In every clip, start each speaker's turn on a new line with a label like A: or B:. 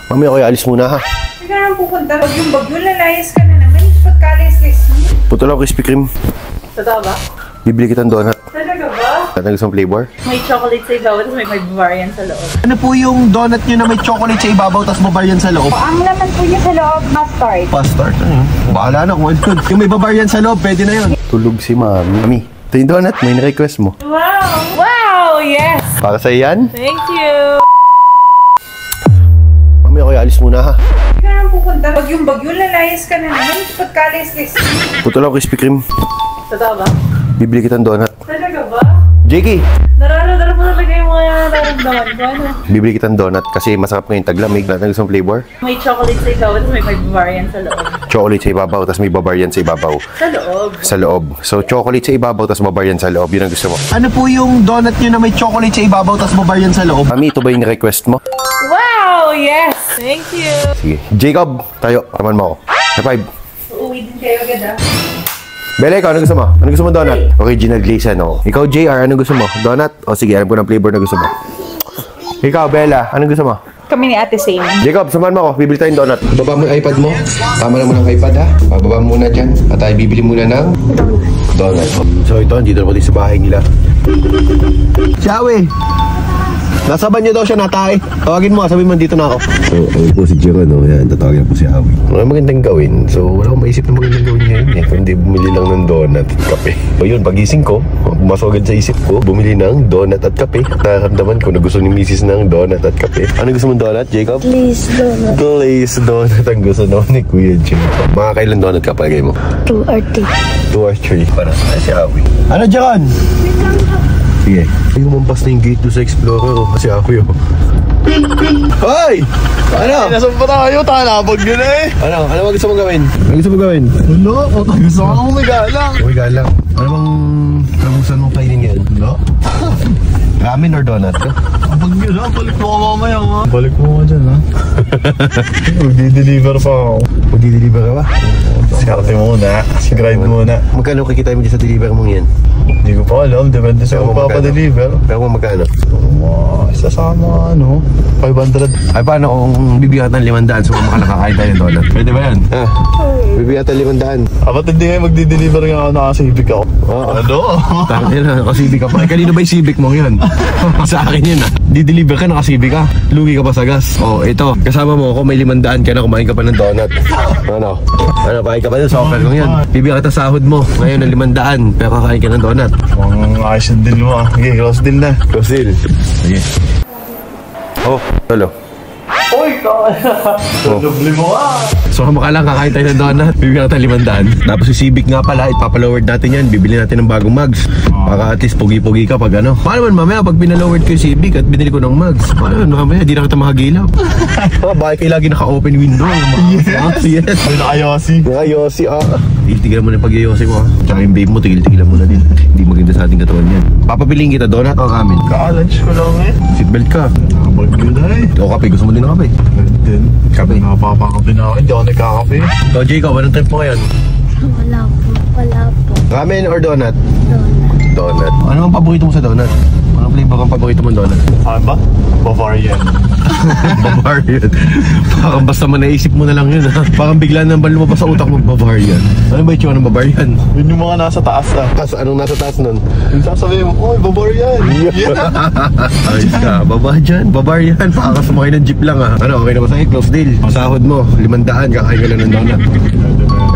A: Mamaya ko alis muna ha.
B: Hindi ka naman pupunta. Huwag yung bagyo, lalayas ka na naman. Pagkalis-lis mo.
A: Puto lang Krispy Kreme.
B: Totoo ba?
A: Bibili kitang donut.
B: Talaga ba?
A: Ano gusto mong flavor?
B: May chocolate sa ibabaw, tapos may Bavarian sa loob.
A: Ano po yung donut nyo na may chocolate sa ibabaw tapos Bavarian sa loob?
B: Ang laman po niya sa loob, mustard.
A: Mustard? Ano? Bahala na kung ano. Yung may Bavarian sa loob, pwede na yun. Tulog si Mami. Mami, ito yung donut. May na-request mo.
B: Wow! Wow! Yes!
A: Para sa yan?
B: Thank you!
A: Mami, ako alis muna ha.
B: Hindi ka naman pupunta. Huwag yung bagyo, lalayas ka na naman. Pagkalis-lis mo.
A: Puto lang Krispy Kreme.
B: Totoo ba?
A: Bibili kitang donut.
B: Talaga ba?
A: Jakey!
B: Nararamdaman mo talaga yung mga nararamdaman ko, ano?
A: Bibili kitang donut kasi masarap ngayon taglamig. Ano gusto mong flavor?
B: May chocolate sa ibabaw, tapos may Bavarian sa loob.
A: Chocolate sa ibabaw tapos may Bavarian sa ibabaw.
B: Sa loob?
A: Sa loob. So, chocolate sa ibabaw tapos Bavarian sa loob. Yun ang gusto mo. Ano po yung donut nyo na may chocolate sa ibabaw tapos Bavarian sa loob? Mami, ito ba yung request mo?
B: Wow! Yes! Thank you!
A: Sige. Jacob, tayo. Taman mo ako. High five.
B: Uuwi din kayo agad, ah.
A: Bella, ikaw, ano gusto mo? Ano gusto mo donut? Original glaze, ano? Ikaw, JR, ano gusto mo? Donut? O sige, alam ko ng flavor na gusto mo. Ikaw, Bella, ano gusto mo?
B: Kami ni Ate Same.
A: Jacob, samahan mo ako. Bibili tayong donut. Baba mo yung iPad mo. Tama lang mo ng iPad, ha? Bababa mo muna dyan. At tayo bibili muna ng donut. So ito, dito na pati sa bahay nila. Siawi! Nasa banyo daw siya natay. Tawagin mo, sabihin mo dito na ako. So, ako po si Jiro, no? Yan, tatawagin po si Awi. Ano magandang gawin? So, wala akong maisip na magandang gawin ngayon eh. Kundi bumili lang ng donut at kape. So yun, pagising ko, pumasok agad sa isip ko, bumili ng donut at kape. Nakaramdaman ko na gusto ni Mrs. ng donut at kape. Ano gusto mong donut, Jacob?
C: Glaze donut.
A: Glaze donut ang gusto naman ni Kuya Jacob. Mga kailan donut ka palagay mo?
C: 2 or 3.
A: 2 or 3. Para sa si Awi. Ano dyan? Sige. Ay, umampas na yung gate doon sa Explorer, oh. Kasi ako yun. Hoy! Ano?
D: Nasaan pa tayo? Talabag yun eh.
A: Ano? Ano gusto mong gawin? Ano gusto mong gawin?
D: Ano? Gusto ko nang umigalang.
A: Umigalang. Ano bang kamusan mong kainin ngayon?
D: Ano?
A: Ramen or donut?
D: Kapag yun ha, balik mo ka mamaya ha. Balik mo ka dyan ha. Magdi-deliver pa ako.
A: Magdi-deliver ka ba?
D: Sikarte muna. Grind muna.
A: Magkano kikita mo dyan sa deliver mong yan?
D: Hindi ko pa alam. Depende sa magpapadeliver.
A: Pero kung magkano?
D: Isa sa mga 500.
A: Ay, paano kung bibigyan ng 500 so makalakakain tayo ng donut? Pwede ba yan? Ha? Bibigyan ng 500.
D: Ba't hindi ngayon magdi-deliver nga ako, nakasibik ako?
A: Oo.
D: Ano?
A: Tangin na, nakasibik ka pa. Kanino ba yung civic mo yun? Sa akin yun ah. Di-deliver ka, nakasibik ka. Lugi ka pa sa gas. Oh, ito. Kasama mo ako, may 500 ka na, kumain ka pa ng donut. Ano? Ano, kain ka pa ng offer kong yan. Bibigyan kita sahod mo. Ngayon ng 500, pero kakain ka ng donut.
D: Ang ayos yung deal mo ah. Okay, close deal na.
A: Close deal. Sige. Oh, hello.
D: Uy, doble mo ah.
A: So kamaka lang, kakain tayo ng donut. Bibigyan natin 500. Tapos yung Civic nga pala, ipapalowered natin yan. Bibili natin ng bagong mugs. Para at least pogi-pogi ka pag ano. Paano naman mamaya pag pinalowered ko yung Civic at binili ko ng mugs? Paano naman mamaya, di na kita mahagilap. Bakit kayo lagi naka-open window?
D: Yes.
A: Yes.
D: Ay, naka-Yossi.
A: Naka-Yossi ah. Tigil-tigilan mo na yung pag-Yossi mo ah. Tsaka yung babe mo, tigil-tigilan mo na din. Hindi maganda sa ating katawan yan. Papapiliin kita, donut o ramen?
D: Ka-lunch ko lang eh.
A: Seatbelt ka.
D: Nakabag yun eh.
A: O kape, gusto mo din ng kape?
D: Din.
A: Kape.
D: Nakapapakape na ako. Hindi ako nagkakape.
A: So Jacob, anong trip mo ngayon?
C: Wala po. Wala po.
A: Ramen or donut?
C: Donut.
A: Donut. Ano ang paborito mo sa donut? Anong flavor ang paborito mo donut?
D: Saan ba? Bavarian.
A: Bavarian. Parang basta man naisip mo na lang yun ha. Parang bigla nang lumabas sa utak mo Bavarian. Ano ba yung ng Bavarian?
D: Yun yung mga nasa taas ah.
A: Tapos anong nasa taas nun?
D: Yung sasabihin mo, oy, Bavarian.
A: Ayos ka. Bavarian. Baka sumakay ng jeep lang ha. Ano, okay na ba sa'yo? Close deal. Sahod mo, 500, kakain ka lang ng donut.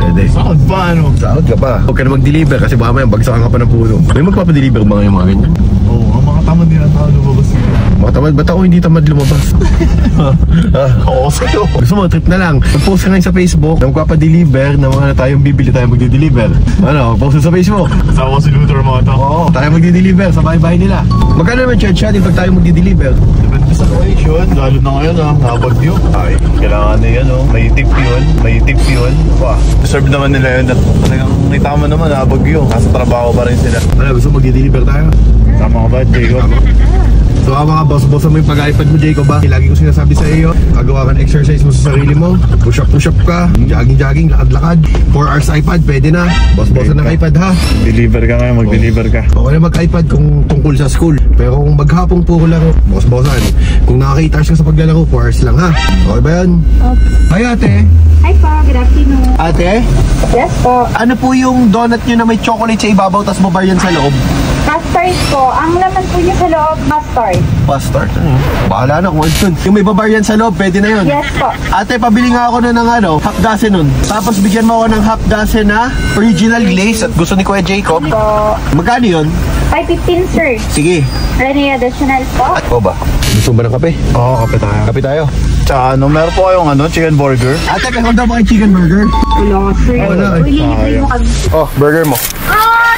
A: Pwede.
D: Saan ba ano?
A: Sahod ka pa. Huwag ka na mag-deliver kasi baka may bagsakan ka pa ng puno. May magpapadeliver ba ngayon mga ganyan?
D: Oo, ang mga tamad nila tao lumabas nila.
A: Mga tamad, ba't ako hindi tamad lumabas?
D: Oo, sa'yo.
A: Gusto mo, trip na lang. Mag-post ka ngayon sa Facebook na magpapadeliver na mga tayong bibili tayo magdi-deliver. Ano, mag-post sa Facebook.
D: Kasama ko si Luther mga tao.
A: Oo, tayo magdi-deliver sa bahay-bahay nila. Magkano naman charge natin pag tayo magdi-deliver?
D: Depende sa location. Lalo na ngayon ah, nakabagyo. Ay, kailangan na yan oh. May tip yun. May tip yun. Wow. Deserve naman nila yun. At talagang may tama naman nakabagyo. Nasa trabaho pa rin sila.
A: Ano, gusto mo magdi-deliver tayo?
D: Tama ka ba, Jacob?
A: So mga boss mo yung pag-iPad mo, Jacob ba? Lagi ko sinasabi sa iyo, gagawa ka ng exercise mo sa sarili mo. Push up ka, jogging, lakad-lakad. 4 hours iPad, pwede na. Boss-bossan ng iPad ha.
D: Deliver ka ngayon, mag-deliver ka.
A: Okay na mag-iPad kung tungkol sa school. Pero kung maghapong puro lang, boss-bossan. Kung nakaka 8 hours ka sa paglalaro, 4 hours lang ha. Okay ba yan? Hi ate.
B: Hi po, good afternoon.
A: Ate,
B: Yes po.
A: ano po yung donut nyo na may chocolate sa ibabaw tas mabar yan sa loob?
B: Mustard po. Ang laman po niya sa loob, mustard.
A: Bastard, ano yun? Bahala na kung ano yun. Yung may babar yan sa loob, pwede na yun.
B: Yes po.
A: Ate, pabili nga ako na ng half dozen nun. Tapos bigyan mo ako ng half dozen na original glaze at gusto ni Kuya Jacob.
B: Po.
A: Magkano yun?
B: 5.15 sir.
A: Sige.
B: Ready additional po.
A: At ba? Gusto ba ng kape?
D: Oo, kape tayo.
A: Kape tayo.
D: Tsaka meron po kayong chicken burger.
A: Ate, meron daw ba kayo chicken burger?
B: Wala sir.
A: Wala.
B: Ulilibre mo kami.
A: Oh, burger mo.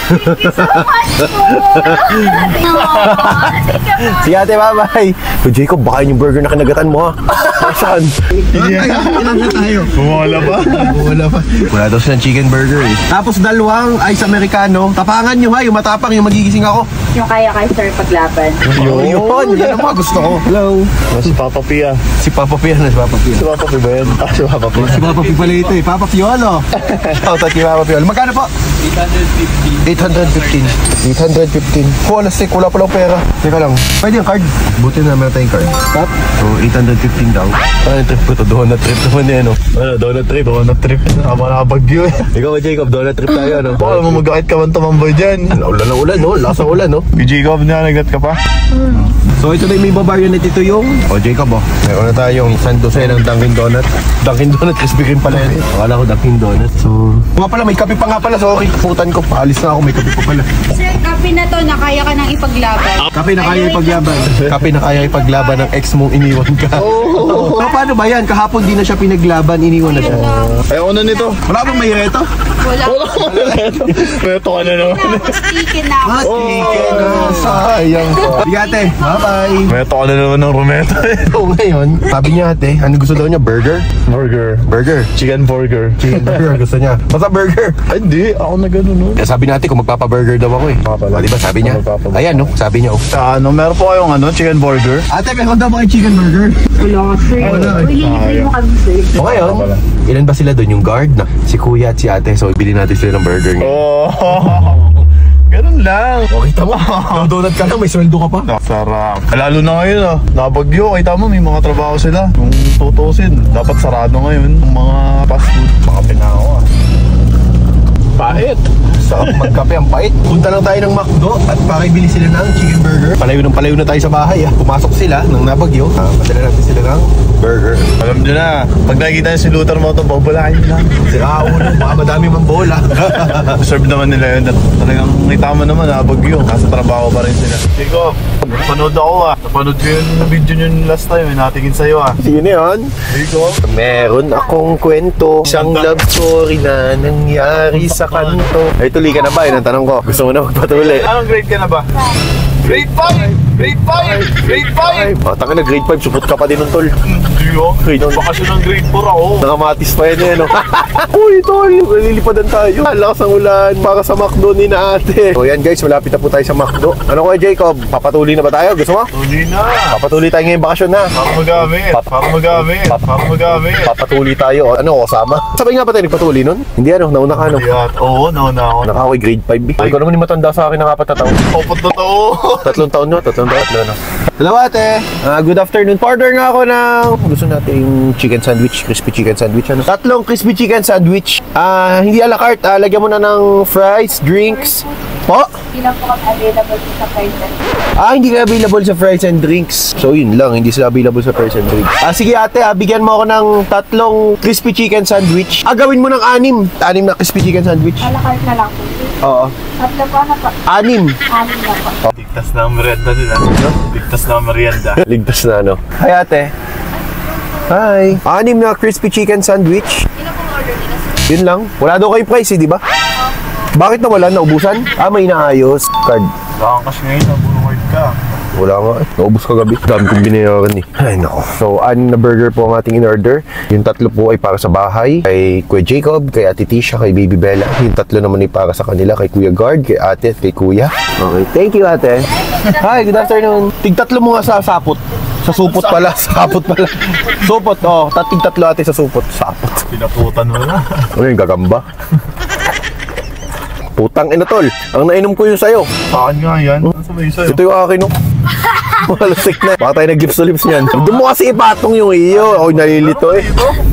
B: Thank you so much po.
A: Sige ate, bye-bye. So Jacob, baka yung burger na kinagatan mo ha. Saan? Ilan na tayo?
D: Bumala ba?
A: Wala pa. Wala daw silang chicken burger eh. Tapos dalawang ice americano. Tapangan nyo ha, yung matapang, yung magigising ako.
B: Yung kaya kay sir paglaban.
A: Yun, yan ang mga gusto ko. Hello.
D: Si Papa Pia.
A: Si Papa Pia na, si Papa Pia.
D: Si Papa Pia ba yan? Si Papa Pia.
A: Si Papa Pia pala ito eh, Papa Piolo. Shoutout kay Papa Piolo. Magkano po? 815. 815. Oh, alas wala palang pera. Teka lang. Pwede yung card? Buti na meron tayong card. Tap? So, 815 daw. Ano yung trip ko to? Donut trip naman yan, no? Ano, donut trip?
D: Donut trip. Nakabagyo eh.
A: Ikaw ba, Jacob? Donut trip tayo, no?
D: Baka naman magkakit ka man tumambay dyan.
A: Ulan na ulan, no? Lasang ulan, no?
D: Si Jacob, nanagat ka pa?
A: So, ito na yung may babar yun at ito yung... Oh, Jacob, oh. Meron na tayong sandose ng Dunkin' Donut. Dunkin' Donut, crispy cream pala yun. Akala ko Dunkin' Donut. So... Nga pala, may kape pa nga pala. Sorry, putan ko. Paalis na ako, may kape pa pala.
B: Sir, kape na to na kaya ka nang ipaglaban.
A: Kape na kaya ipaglaban. Kape na kaya ipaglaban ng ex mong iniwan ka. Oh. So, paano ba yan? Kahapon di na siya pinaglaban, iniwan na siya.
D: Ayoko na nito.
A: Wala bang may reto?
B: Wala.
D: Meto ka na naman.
B: Sticky na.
A: Sige na, sayang ko. Sige ate, bye-bye.
D: Meto ka na naman ng rumeto eh.
A: So ngayon, sabi niya ate, ano gusto daw niya? Burger?
D: Burger.
A: Burger.
D: Chicken burger.
A: Chicken burger gusto niya. Basta burger.
D: Ay, hindi. Ako na gano'n, no?
A: Eh, sabi natin kung magpapa-burger daw ako eh.
D: Pala.
A: Diba sabi niya?
D: Magpapa-burger.
A: Ayan no, sabi niya oh.
D: Tsaka meron po kayong chicken burger.
A: Ate, meron daw ba kayo chicken burger?
B: Wala sir.
A: Wala.
B: Ulilibre mo kami sir.
A: O ngayon, ilan ba sila doon? Yung guard na si kuya at si ate. So, ibili natin sila ng burger ngayon.
D: Oh, ganun lang.
A: Okay, tama. Donut ka lang, may sweldo ka pa.
D: Sarap. Lalo na ngayon nabagyo. Kita mo, may mga trabaho sila. Kung tutusin, dapat sarado ngayon. Yung mga fast food. Makape na ako Pait.
A: Sarap magkape, ang pait. Punta lang tayo ng McDo at pakibili sila ng chicken burger. Palayo na tayo sa bahay Pumasok sila ng nabagyo. Padala natin sila ng burger.
D: Alam nyo na, pag nakikita nyo si Luther mo ito, babalahin nyo lang.
A: Sira ulo, baka madami mang bola.
D: Deserve naman nila yun. At talagang kita mo naman, nabagyo. Nasa trabaho pa rin sila. Jacob, napanood ako Napanood ko yung video nyo last time. Natingin sa'yo
A: Sino yun?
D: Jacob?
A: Meron akong kwento. Isang love story na nangyari sa kanto. Ay, tuloy ka na ba? Yun ang tanong ko. Gusto mo na magpatuloy?
D: Anong grade ka na ba? Grade 5! Grade 5! Grade 5!
A: Oh, tanga na, grade 5. Supot ka pa din nun, tol.
D: Hindi bakasyon ng grade 4 ako.
A: Nakamatis pa yan Uy, tol, lilipadan tayo. Lakas ang ulan para sa McDo ni na ate. So yan guys, malapit na po tayo sa McDo. Ano kuya Jacob? Papatuloy na ba tayo? Gusto mo?
D: Tuloy na.
A: Papatuloy tayo ngayong bakasyon na.
D: Para magamit.
A: Papatuloy tayo. Ano, kasama? Sabay nga ba tayo nagpatuloy nun? Hindi nauna ka
D: Oo, nauna ako.
A: Naka ako grade 5 Ikaw naman yung matanda sa akin ng 4 na taon.
D: Opat na to.
A: 3 taon no? 3 taon no? Hello ate! Good afternoon. Order nga ako ng... Gusto natin yung chicken sandwich, crispy chicken sandwich. 3 crispy chicken sandwich. Hindi a la carte. Lagyan mo na ng fries, drinks. Po?
B: Hindi na po kami available sa price.
A: Hindi ka available sa fries and drinks. So yun lang, hindi sila available sa fries and drinks. Sige ate, bigyan mo ako ng 3 crispy chicken sandwich. Gawin mo ng 6 na crispy chicken sandwich.
B: A la carte na lang po.
A: Oo.
B: Tatlo po na po.
A: 6.
B: 6 na po.
D: Ligtas na ang merienda nila. Ligtas na ang merienda.
A: Ligtas na ano. Hi ate. Hi. 6 na crispy chicken sandwich.
B: Sino pong order nila sir?
A: Yun lang. Wala daw kayo price di ba? Bakit nawalan? Naubusan? May inaayos. Card.
D: Baka kasi ngayon, nabuward ka.
A: Wala nga eh. Naubos kagabi. Dami kong binayaran eh. Ay nako. So, 6 na burger po ang ating in-order. Yung 3 po ay para sa bahay. Kay Kuya Jacob, kay Ate Tisha, kay Baby Bella. Yung 3 naman ay para sa kanila. Kay Kuya Guard, kay Ate, kay Kuya. Okay, thank you ate. Hi, good afternoon. Tig-3 mo nga sa sapot. Sa supot pala. Sapot pala. Supot, oh. Tig-3 ate sa supot. Sapot.
D: Pinaputan mo na.
A: Ano yung gagamba? Putang ina tol. Ang nainom ko yung sayo.
D: Saan nga yan? Nasa may isa
A: Ito yung akin no. Malasik na. Baka tayo nag-gift sa lips niyan. Doon mo kasi ipatong yung iyo. Ako nalilito eh.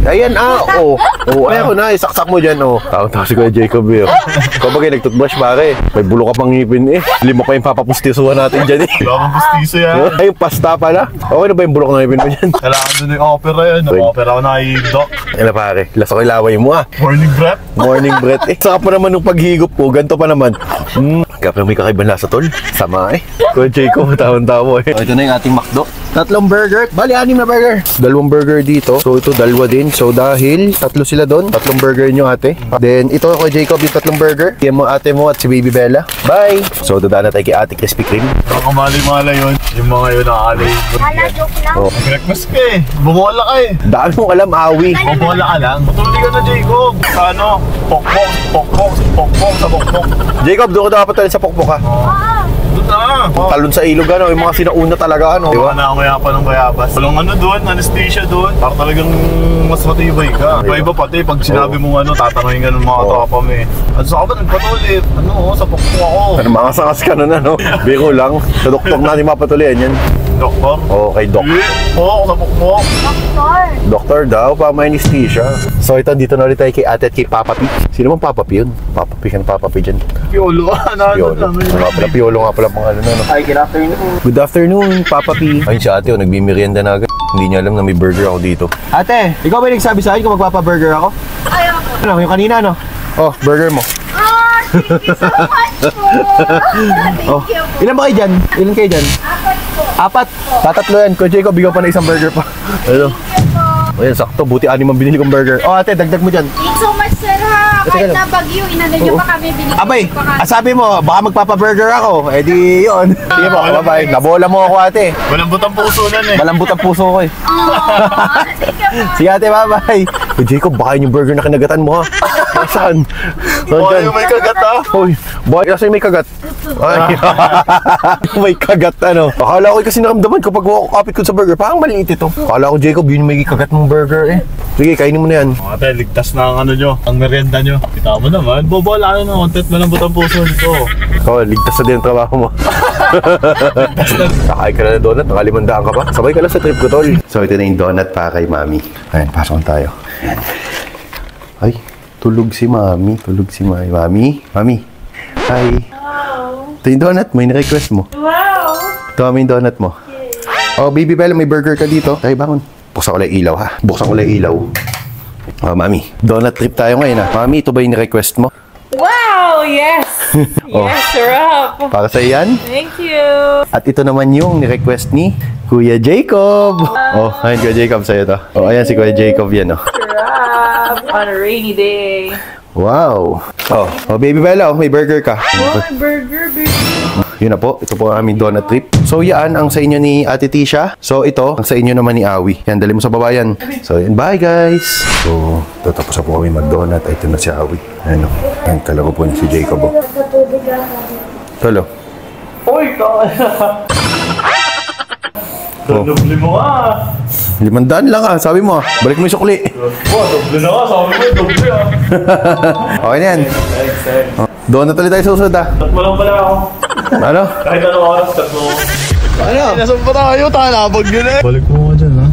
A: Ayan oo. Ayun na, isaksak mo dyan Tawag-tawag si Kuya Jacob eh. Kung bagay nagtutbrush pare. May bulo ka pang ngipin eh. 5 pa yung papapustisuhan natin dyan eh.
D: Wala kang pustiso yan.
A: Ay, pasta pala. Okay na ba yung bulok ng ngipin mo dyan?
D: Kailangan doon yung opera yan. Opera ko na i-doc.
A: Ayun na pare. Lasa ko ilaway mo
D: Morning breath.
A: Morning breath eh. Saka pa naman nung paghigop ko. Ganto pa naman. Kapag may kakaibang lasa tol. Sama eh. Kuya Jacob, tawang-tawa eh. Ito na yung ating McDo. 3 burger. Bali, 6 na burger. 2 burger dito. So, ito 2 din. So, dahil 3 sila doon. 3 burger nyo ate. Then, ito ako Jacob yung 3 burger. Yan mo ate mo at si Baby Bella. Bye! So, dadaan na tayo kay Ate Krispy Kreme.
D: Nakakamali-mala yun. Yung mga yun nakakala yung
C: Wala, joke lang.
D: Nag-request ka eh. Bumola ka eh.
A: Dami mong alam, awi.
D: Bumola ka lang. Patuloy ka na, Jacob. Sa ano? Pokpok, pokpok, pokpok, sa pokpok.
A: Jacob, doon ka dapat tayo sa pokpok ha.
D: Doon na.
A: Talon sa ilog yung mga sinauna talaga
D: Di ba na ang pa ng bayabas? Walang doon, anesthesia doon. Para talagang mas matibay ka. Iba pati, pag sinabi mong tatanungin ka ng mga tropa mo eh. Ano sa ka ba nagpatulit? Sa pokpok ako.
A: Mga sakas ka nun Biro lang. Sa doktor natin mapatuloyan yan.
D: Doktor?
A: Oo, kay Doc.
D: Oo, sa pokpok.
C: Doktor.
A: Doktor daw, pa-anesthesia. So ito, dito na ulit tayo kay Ate at kay Papa P. Sino bang Papa P yun? Papa P ka na Papa P dyan.
D: Piolo.
A: Piolo nga pala pang
D: Ay, good afternoon.
A: Good afternoon, Papa P. Ayun si Ate, nagmimerienda na agad. Hindi niya alam na may burger ako dito. Ate, ikaw ba nagsabi sa akin kung magpapa-burger ako?
C: Ayoko.
A: Ano, yung kanina Oh, burger mo.
C: Thank you so much po.
A: Oh, ilan ba kayo dyan? Ilan kayo dyan? 4 po. 4? Tatatlo yan. Kuya Jacob, bigyan pa na isang burger pa. Ano? Ayan, sakto. Buti 6 ang binili kong burger. Oh, ate, dagdag mo dyan.
B: Thanks so much, sir, ha. Kahit na bagyo, inano nyo pa kami, binigyan
A: Abay,
B: nyo pa kami.
A: sabi mo, baka magpapa-burger ako. Eh di yun. Sige po, bye-bye. Nabola mo ako ate.
D: Malambot ang puso nan eh.
A: Malambot ang puso ko eh.
C: Thank you po.
A: Sige ate, bye-bye. Kuya Jacob, baka yun yung burger na kinagatan mo ha. Saan?
D: Boy, may kagat
A: Hoy, boy, kasi may kagat. Ay, may kagat Akala ko kasi nakamdaman kapag kapit ko sa burger. Parang maliit ito. Akala ko Jacob, yun yung may kagat mong burger eh. Sige, kainin mo na yan.
D: Ate, ligtas na ang nyo, ang merienda nyo. Kita mo naman, bobola ng content, malambot ang puso nito.
A: Ikaw, ligtas na din ang trabaho mo. Sakay ka na ng donut, nakalimandaan ka pa. Sabay ka lang sa trip ko, tol. So, ito na yung donut para kay Mami. Ayan, pasok tayo. Ay, tulog si Mami. Mami? Mami? Hi.
B: Wow.
A: Ito yung donut, may ni-request mo.
B: Wow.
A: Ito yung donut mo. Oh, Baby Bella, may burger ka dito. Ay, bangon. Buksan ko lang ilaw, ha? Buksan ko lang ilaw. Oh, Mami. Donut trip tayo ngayon, ha? Mami, ito ba yung ni-request mo?
B: Wow, yes.
A: Oh.
B: Yes, sarap.
A: Para sa yan.
B: Thank you.
A: At ito naman yung ni-request ni Kuya Jacob. Oh, ayun Kuya Jacob sa'yo to. Oh, ayan si Kuya Jacob yan, oh.
B: Sarap. On a rainy day.
A: Wow. Oh, Baby Bella, may burger ka.
B: Oh, burger.
A: Yun na po, ito po ang aming donut trip. So yan ang sa inyo ni Ate Tisha. So ito, ang sa inyo naman ni Awi. Yan, dali mo sa baba yan. So yan, bye guys. So, tatapos na po kami mag-donut. Ito na si Awi. Ano, ang kalaro po niya si Jacob. Oh. Tolo.
D: Uy, doble mo ka.
A: 500 lang sabi mo Balik mo yung sukli.
D: Doble na ka, sabi mo, doble
A: Okay na yan. Donut ulit tayo susunod
D: Tatlo lang pala ako.
A: Ano?
D: Kahit anong oras, tatlo.
A: Ano?
D: Nasaan pa tayo? Talabag yun eh. Balik mo ka dyan ha.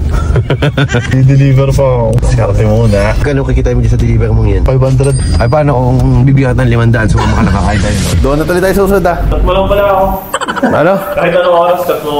D: I-deliver pa ako. Skarte muna.
A: Kano kikita mo dyan sa deliver mong yan?
D: 500.
A: Ay paano kung bibigyan ng 500 so makalakakain tayo Donut ulit tayo susunod
D: Tatlo lang pala ako.
A: Ano?
D: Kahit anong oras, tatlo.